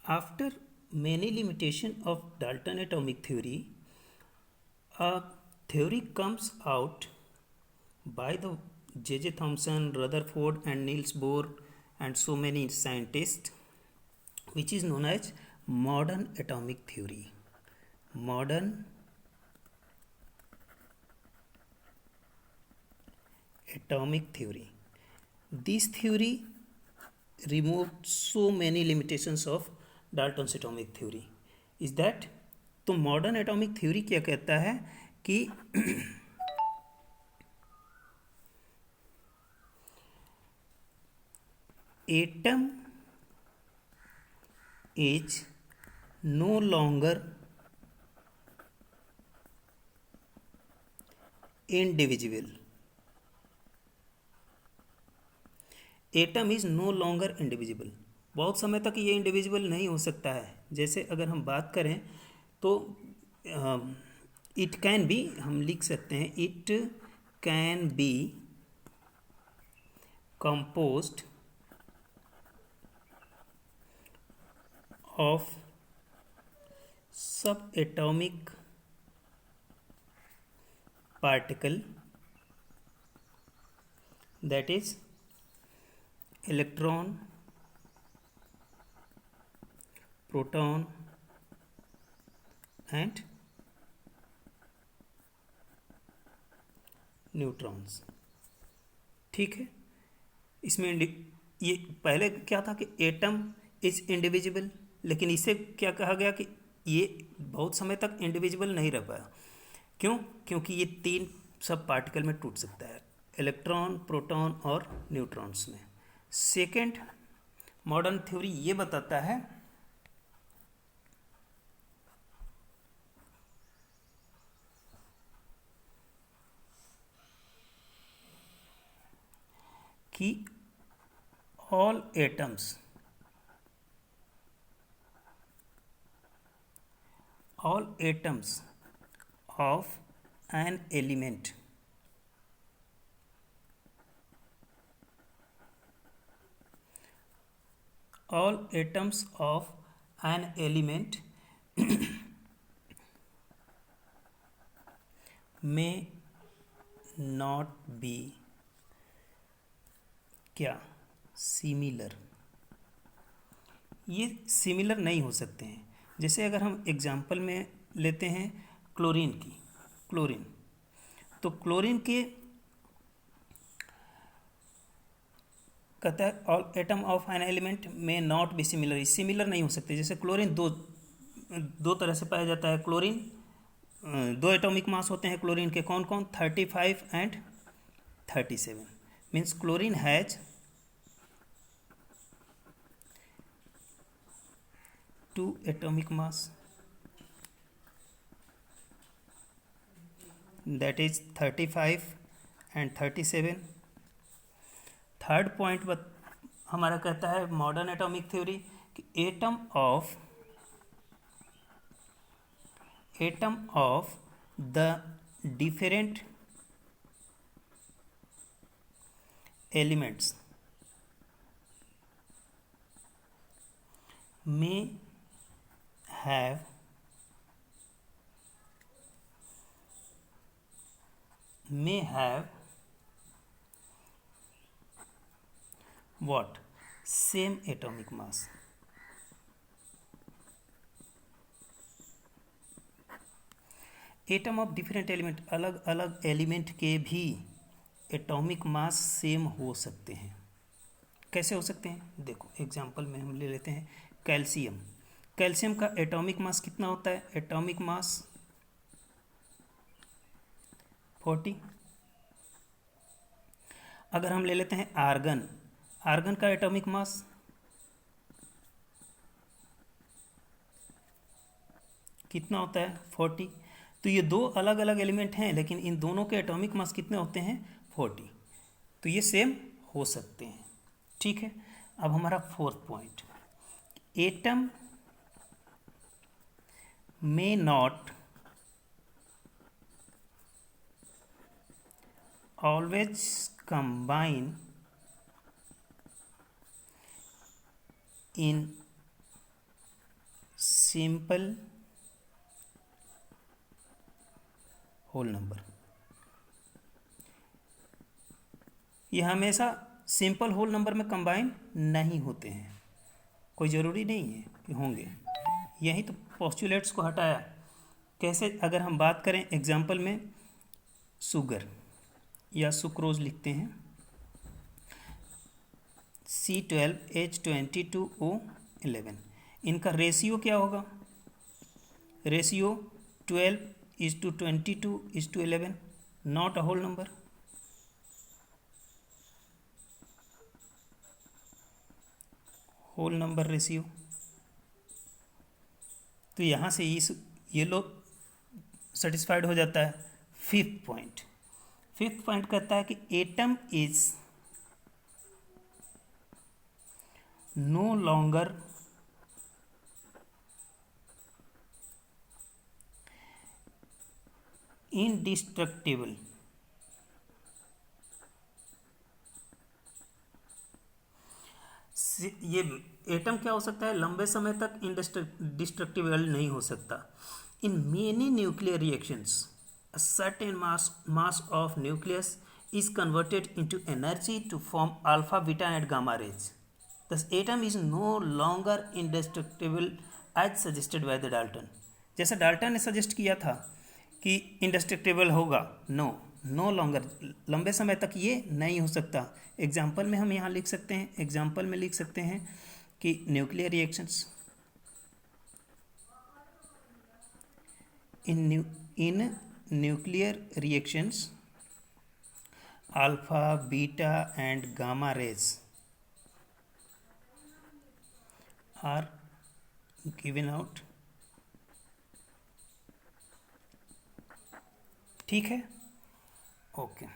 After many limitations of Dalton atomic theory, a theory comes out by the J.J. Thomson, Rutherford, and Niels Bohr, and so many scientists, which is known as modern atomic theory. Modern atomic theory. This theory removed so many limitations of Dalton's atomic theory is that. तो modern atomic theory क्या कहता है कि atom is no longer indivisible. Atom is no longer indivisible, बहुत समय तक ये individual नहीं हो सकता है। जैसे अगर हम बात करें तो इट कैन बी, हम लिख सकते हैं it can be composed of subatomic particle that is electron, proton and neutrons. ठीक है, इसमें ये पहले क्या था कि एटम इज इंडिविजिबल, लेकिन इसे क्या कहा गया कि ये बहुत समय तक इंडिविजिबल नहीं रह पाया। क्यों? क्योंकि ये तीन सब पार्टिकल में टूट सकता है, इलेक्ट्रॉन, प्रोटॉन और न्यूट्रॉन्स में। सेकेंड, मॉडर्न थ्योरी ये बताता है कि all atoms of an element may not be क्या सिमिलर, ये सिमिलर नहीं हो सकते हैं। जैसे अगर हम एग्जाम्पल में लेते हैं क्लोरीन की, क्लोरीन, तो क्लोरीन के कहता है all atom of an element में नॉट बी सिमिलर, सिमिलर नहीं हो सकते। जैसे क्लोरीन दो तरह से पाया जाता है। क्लोरीन दो एटॉमिक मास होते हैं क्लोरीन के, कौन कौन? 35 and 37। Means chlorine has 2 atomic mass, that is 35 and 37। Third point हमारा कहता है मॉडर्न एटॉमिक थ्योरी कि atom of the different elements may have what? Same atomic mass। Atom of different element, अलग अलग एलिमेंट के भी एटॉमिक मास सेम हो सकते हैं। कैसे हो सकते हैं? देखो एग्जांपल में हम ले लेते हैं कैल्शियम। कैल्शियम का एटॉमिक मास कितना होता है? Atomic mass 40। अगर हम ले लेते हैं आर्गन, आर्गन का एटॉमिक मास कितना होता है? 40। तो ये दो अलग अलग एलिमेंट हैं, लेकिन इन दोनों के एटॉमिक मास कितने होते हैं? 40। तो ये सेम हो सकते हैं। ठीक है, अब हमारा fourth point, atom may not always combine in simple whole number. ये हमेशा सिंपल होल नंबर में कंबाइन नहीं होते हैं, कोई ज़रूरी नहीं है कि होंगे। यही तो पोस्टुलेट्स को हटाया। कैसे? अगर हम बात करें एग्जाम्पल में, शुगर या सुक्रोज लिखते हैं, C12H22O11, इनका रेशियो क्या होगा? Ratio 12:22:11, not a whole number. Whole number ratio. तो यहाँ से ये लोग सेटिस्फाइड हो जाता है। फिफ्थ पॉइंट कहता है कि atom is no longer indestructible। ये एटम क्या हो सकता है? लंबे समय तक डिस्ट्रक्टिबल नहीं हो सकता। In many nuclear reactions a certain mass of nucleus is converted into energy to form alpha, beta and gamma rays. Thus atom is no longer indestructible as suggested by the Dalton। जैसा Dalton ने suggest किया था कि इंडेस्ट्रक्टिबल होगा, no longer, लंबे समय तक ये नहीं हो सकता। एग्जाम्पल में हम यहाँ लिख सकते हैं, एग्जाम्पल में लिख सकते हैं कि nuclear reactions in nuclear reactions alpha, beta and gamma rays are given out. ठीक है, ओके।